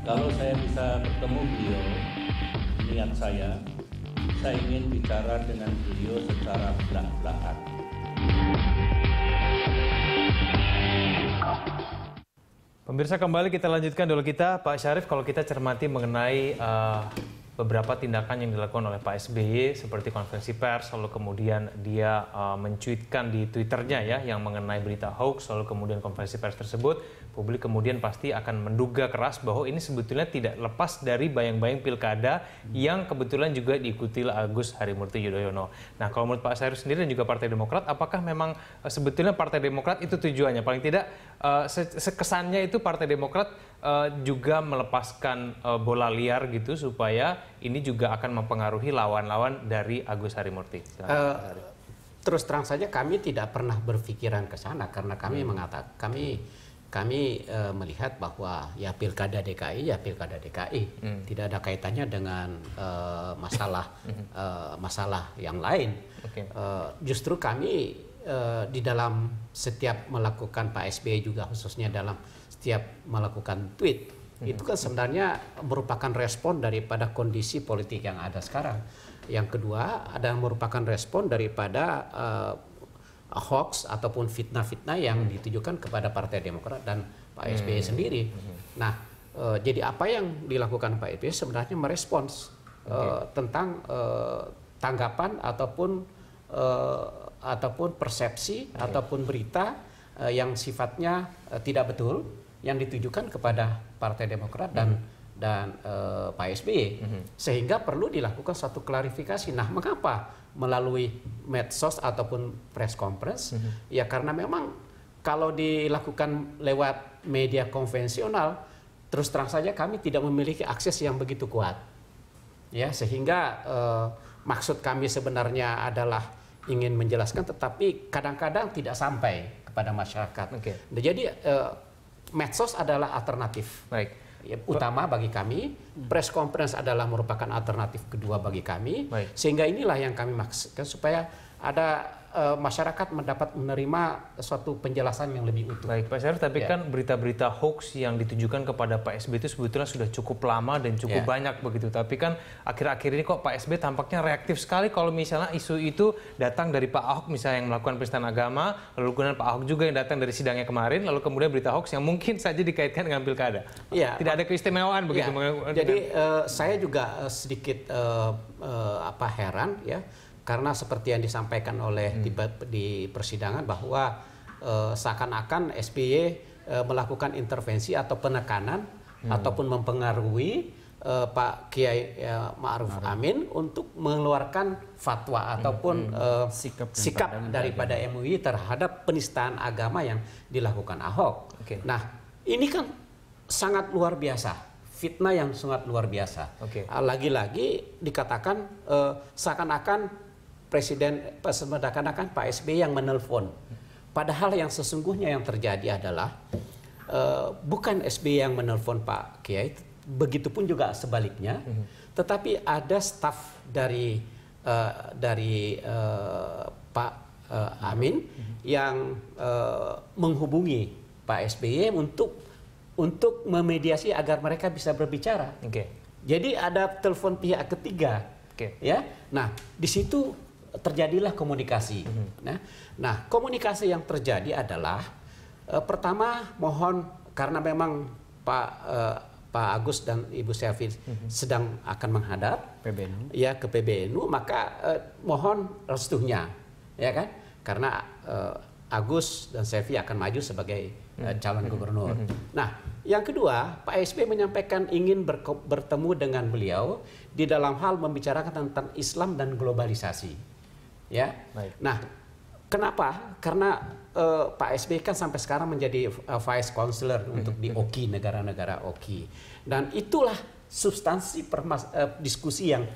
Kalau saya bisa bertemu beliau, niat saya ingin bicara dengan beliau secara belak-belakan. Pemirsa, kembali kita lanjutkan dulu Pak Syarif. Kalau kita cermati mengenai beberapa tindakan yang dilakukan oleh Pak SBY seperti konferensi pers, lalu kemudian dia mencuitkan di Twitternya ya yang mengenai berita hoax, lalu kemudian konferensi pers tersebut, publik kemudian pasti akan menduga keras bahwa ini sebetulnya tidak lepas dari bayang-bayang pilkada yang kebetulan juga diikuti Agus Harimurti Yudhoyono. Nah, kalau menurut Pak Syarif sendiri dan juga Partai Demokrat, apakah memang sebetulnya Partai Demokrat itu tujuannya? Paling tidak kesannya itu Partai Demokrat juga melepaskan bola liar gitu supaya ini juga akan mempengaruhi lawan-lawan dari Agus Harimurti. Terus terang saja kami tidak pernah berpikiran ke sana karena kami mengatakan kami melihat bahwa ya pilkada DKI ya pilkada DKI tidak ada kaitannya dengan masalah yang lain. Okay. Justru kami di dalam setiap melakukan Pak SBY juga khususnya dalam setiap melakukan tweet itu kan sebenarnya merupakan respon daripada kondisi politik yang ada sekarang. Yang kedua ada merupakan respon daripada hoax ataupun fitnah-fitnah yang ditujukan kepada Partai Demokrat dan Pak SBY sendiri. Nah, jadi apa yang dilakukan Pak SBY sebenarnya merespons tentang tanggapan ataupun persepsi ataupun berita yang sifatnya tidak betul yang ditujukan kepada Partai Demokrat dan Pak SBY, sehingga perlu dilakukan satu klarifikasi. Nah, mengapa melalui medsos ataupun press conference? Ya karena memang kalau dilakukan lewat media konvensional, terus terang saja kami tidak memiliki akses yang begitu kuat, ya sehingga maksud kami sebenarnya adalah ingin menjelaskan, tetapi kadang-kadang tidak sampai kepada masyarakat. Okay. Jadi medsos adalah alternatif utama bagi kami, press conference adalah merupakan alternatif kedua bagi kami, sehingga inilah yang kami maksudkan supaya ada masyarakat mendapat menerima suatu penjelasan yang lebih utuh. Baik Pak Syarif, tapi kan berita-berita hoax yang ditujukan kepada Pak SBY itu sebetulnya sudah cukup lama dan cukup banyak begitu. Tapi kan akhir-akhir ini kok Pak SBY tampaknya reaktif sekali kalau misalnya isu itu datang dari Pak Ahok misalnya yang melakukan penistaan agama, lalu kemudian Pak Ahok juga yang datang dari sidangnya kemarin, lalu kemudian berita hoax yang mungkin saja dikaitkan dengan pilkada. Tidak ada keistimewaan begitu. Jadi saya juga sedikit heran ya. Karena seperti yang disampaikan oleh di persidangan bahwa seakan-akan SBY melakukan intervensi atau penekanan ataupun mempengaruhi Pak Kiai Ma'ruf Amin untuk mengeluarkan fatwa ataupun sikap daripada MUI terhadap penistaan agama yang dilakukan Ahok. Okay. Nah, ini kan sangat luar biasa. Fitnah yang sangat luar biasa. Okay. Lagi-lagi dikatakan seakan-akan seakan-akan Pak SBY yang menelpon. Padahal yang sesungguhnya yang terjadi adalah bukan SBY yang menelpon Pak Kiai, begitupun juga sebaliknya, tetapi ada staf dari Pak Amin yang menghubungi Pak SBY untuk memediasi agar mereka bisa berbicara. Okay. Jadi ada telepon pihak ketiga, ya. Nah, di situ terjadilah komunikasi. Nah, komunikasi yang terjadi adalah pertama mohon karena memang Pak Agus dan Ibu Selvi sedang akan menghadap PBNU, ya ke PBNU, maka mohon restunya, ya kan? Karena Agus dan Selvi akan maju sebagai calon gubernur. Nah, yang kedua, Pak SBY menyampaikan ingin bertemu dengan beliau di dalam hal membicarakan tentang Islam dan globalisasi. Ya, nah, kenapa? Karena Pak SBY kan sampai sekarang menjadi vice chancellor untuk di OKI, negara-negara OKI, dan itulah substansi diskusi yang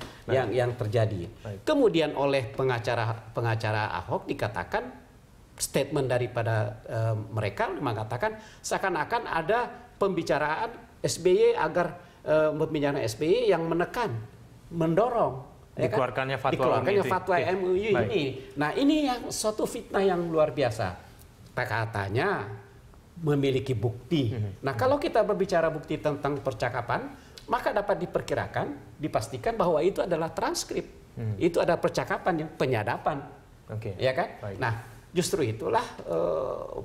terjadi. Kemudian oleh pengacara Ahok dikatakan statement daripada mereka mengatakan seakan-akan ada pembicaraan SBY agar pembicaraan SBY yang menekan, mendorong dikeluarkannya fatwa MUI ini. Nah, ini yang suatu fitnah yang luar biasa. Katanya memiliki bukti. Nah, kalau kita berbicara bukti tentang percakapan, maka dapat diperkirakan, dipastikan bahwa itu adalah transkrip. Itu adalah percakapan yang penyadapan. Ya kan? Baik. Nah, justru itulah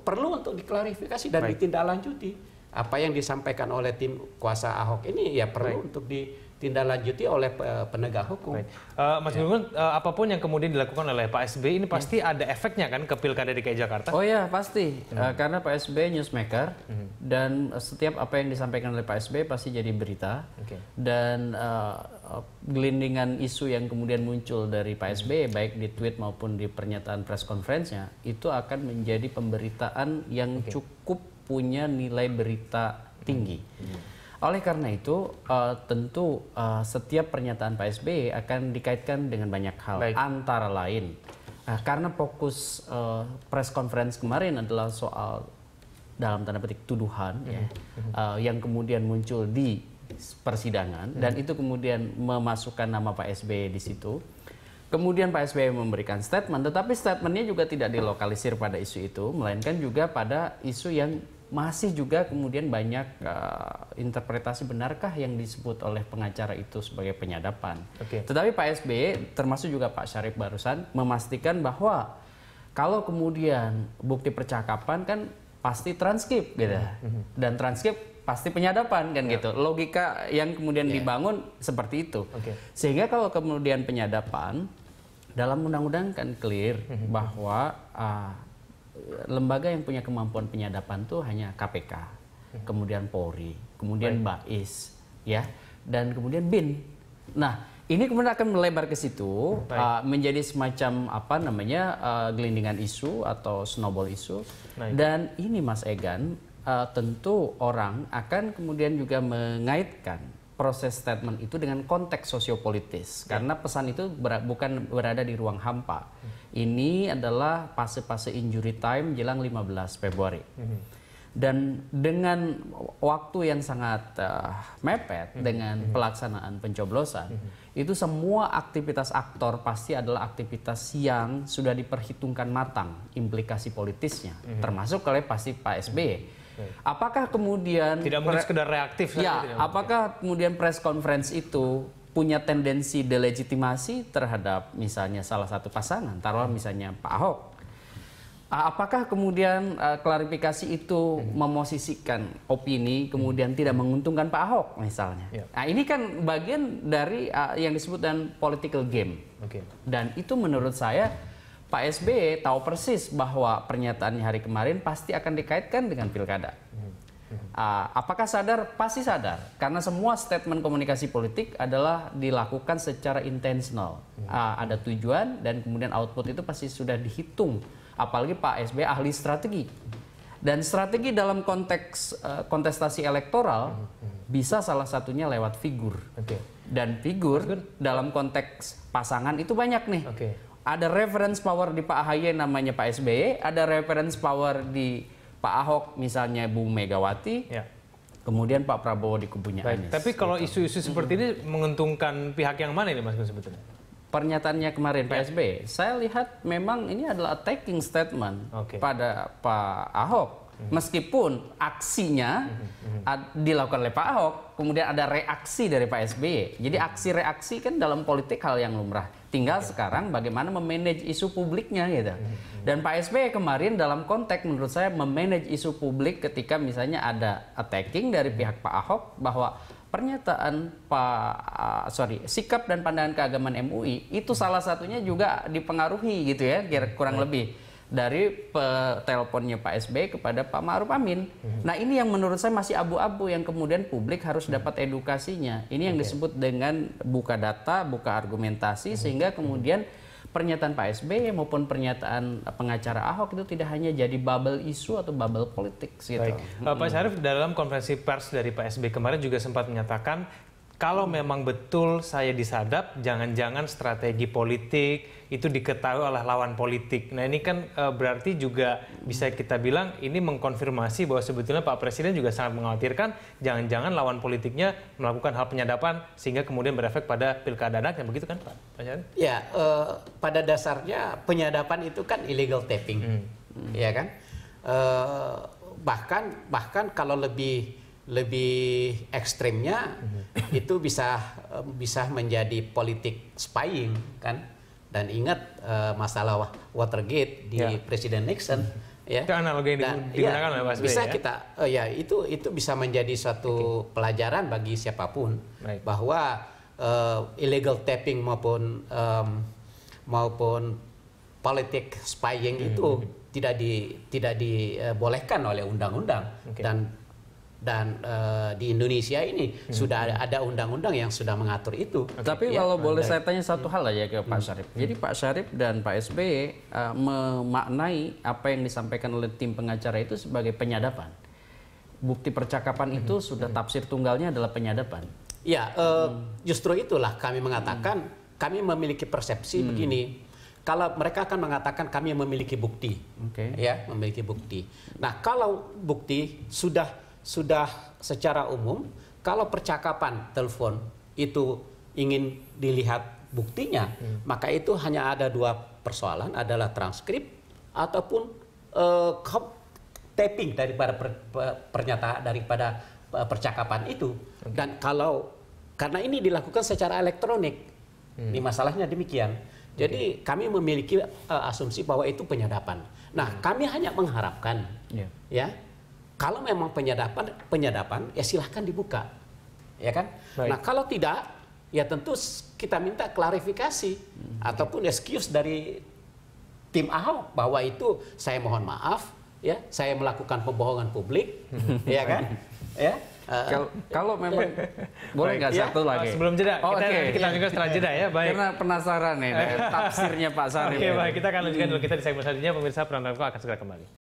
perlu untuk diklarifikasi dan ditindaklanjuti. Apa yang disampaikan oleh tim kuasa Ahok ini ya perlu untuk ditindaklanjuti oleh penegak hukum. Mas Gun, apapun yang kemudian dilakukan oleh Pak SBY ini pasti ada efeknya kan ke Pilkada DKI Jakarta? Oh ya pasti, karena Pak SBY newsmaker dan setiap apa yang disampaikan oleh Pak SBY pasti jadi berita. Dan gelindingan isu yang kemudian muncul dari Pak SBY baik di tweet maupun di pernyataan press conference-nya itu akan menjadi pemberitaan yang cukup punya nilai berita tinggi. Oleh karena itu, tentu setiap pernyataan Pak SBY akan dikaitkan dengan banyak hal. Antara lain, karena fokus press conference kemarin adalah soal dalam tanda petik tuduhan yang kemudian muncul di persidangan dan itu kemudian memasukkan nama Pak SBY di situ. Kemudian Pak SBY memberikan statement, tetapi statementnya juga tidak dilokalisir pada isu itu, melainkan juga pada isu yang masih juga kemudian banyak interpretasi benarkah yang disebut oleh pengacara itu sebagai penyadapan. Tetapi Pak SBY termasuk juga Pak Syarif barusan memastikan bahwa kalau kemudian bukti percakapan kan pasti transkrip gitu. Dan transkrip pasti penyadapan kan gitu. Logika yang kemudian dibangun seperti itu. Sehingga kalau kemudian penyadapan dalam undang-undang kan clear bahwa lembaga yang punya kemampuan penyadapan itu hanya KPK, kemudian Polri, kemudian BAIS, ya, dan kemudian BIN. Nah, ini kemudian akan melebar ke situ, menjadi semacam apa namanya gelindingan isu atau snowball isu. Dan ini Mas Egan, tentu orang akan kemudian juga mengaitkan proses statement itu dengan konteks sosiopolitis karena pesan itu bukan berada di ruang hampa. Ini adalah fase-fase injury time jelang 15 Februari. Dan dengan waktu yang sangat mepet dengan pelaksanaan pencoblosan, itu semua aktivitas aktor pasti adalah aktivitas yang sudah diperhitungkan matang implikasi politisnya, termasuk oleh pasti Pak SBY. Apakah kemudian tidak mungkin sekedar reaktif? Apakah kemudian press conference itu punya tendensi delegitimasi terhadap misalnya salah satu pasangan, taruhlah misalnya Pak Ahok? Apakah kemudian klarifikasi itu memosisikan opini kemudian tidak menguntungkan Pak Ahok misalnya? Nah, ini kan bagian dari yang disebut dengan political game. Dan itu menurut saya Pak SBY tahu persis bahwa pernyataannya hari kemarin pasti akan dikaitkan dengan pilkada. Apakah sadar? Pasti sadar. Karena semua statement komunikasi politik adalah dilakukan secara intentional. Ada tujuan dan kemudian output itu pasti sudah dihitung. Apalagi Pak SBY ahli strategi. Dan strategi dalam konteks kontestasi elektoral bisa salah satunya lewat figur. Dan figur dalam konteks pasangan itu banyak nih. Ada reference power di Pak AHY namanya Pak SBY, ada reference power di Pak Ahok misalnya Bu Megawati, kemudian Pak Prabowo di kubunya Anies. Tapi kalau isu-isu seperti ini menguntungkan pihak yang mana ini Mas Gun sebetulnya? Pernyataannya kemarin Pak SBY, saya lihat memang ini adalah attacking statement pada Pak Ahok. Meskipun aksinya dilakukan oleh Pak Ahok, kemudian ada reaksi dari Pak SBY. Jadi aksi-reaksi kan dalam politik hal yang lumrah. Tinggal sekarang bagaimana memanage isu publiknya gitu. Dan Pak SBY kemarin dalam konteks menurut saya memanage isu publik ketika misalnya ada attacking dari pihak Pak Ahok bahwa pernyataan sikap dan pandangan keagamaan MUI itu salah satunya juga dipengaruhi gitu ya, kurang lebih dari teleponnya Pak SBY kepada Pak Ma'ruf Amin. Nah, ini yang menurut saya masih abu-abu yang kemudian publik harus dapat edukasinya. Ini yang disebut dengan buka data, buka argumentasi sehingga kemudian pernyataan Pak SBY maupun pernyataan pengacara Ahok itu tidak hanya jadi bubble isu atau bubble politik gitu. Pak Syarif dalam konferensi pers dari Pak SBY kemarin juga sempat menyatakan kalau memang betul saya disadap, jangan-jangan strategi politik itu diketahui oleh lawan politik. Nah, ini kan berarti juga bisa kita bilang ini mengkonfirmasi bahwa sebetulnya Pak Presiden juga sangat mengkhawatirkan jangan-jangan lawan politiknya melakukan hal penyadapan sehingga kemudian berefek pada pilkada anaknya, begitu kan Pak Syarif? Ya, pada dasarnya penyadapan itu kan illegal tapping, ya kan? bahkan kalau lebih ekstrimnya itu bisa menjadi politik spying kan. Dan ingat masalah Watergate di Presiden Nixon, ya. Itu analogi yang digunakan oleh Pak SBY. Bisa kita, itu bisa menjadi suatu pelajaran bagi siapapun bahwa illegal tapping maupun politik spying itu tidak dibolehkan oleh undang-undang. Dan di Indonesia ini sudah ada undang-undang yang sudah mengatur itu. Tapi kalau boleh saya tanya satu hal aja ke Pak Syarif. Jadi Pak Syarif dan Pak SBY memaknai apa yang disampaikan oleh tim pengacara itu sebagai penyadapan. Bukti percakapan itu sudah tafsir tunggalnya adalah penyadapan. Ya, justru itulah kami mengatakan kami memiliki persepsi begini. Kalau mereka akan mengatakan kami memiliki bukti, ya, memiliki bukti. Nah, kalau bukti sudah secara umum, kalau percakapan telepon itu ingin dilihat buktinya, maka itu hanya ada dua persoalan, adalah transkrip ataupun tapping daripada pernyataan daripada percakapan itu. Dan karena ini dilakukan secara elektronik, ini masalahnya demikian. Jadi kami memiliki asumsi bahwa itu penyadapan. Nah, kami hanya mengharapkan, ya. Kalau memang penyadapan, ya silahkan dibuka, ya kan? Nah, kalau tidak, ya tentu kita minta klarifikasi ataupun excuse dari tim Ahok bahwa itu saya mohon maaf, ya, saya melakukan pembohongan publik, ya kan? Ya. Kalau memang boleh nggak satu lagi? Sebelum jeda, kita lanjutkan setelah jeda ya. Baik. Karena penasaran nih tafsirnya Pak Syarif. Oke, baik, kita akan lanjutkan dulu. Kita di segmen selanjutnya, pemirsa Prantaran akan segera kembali.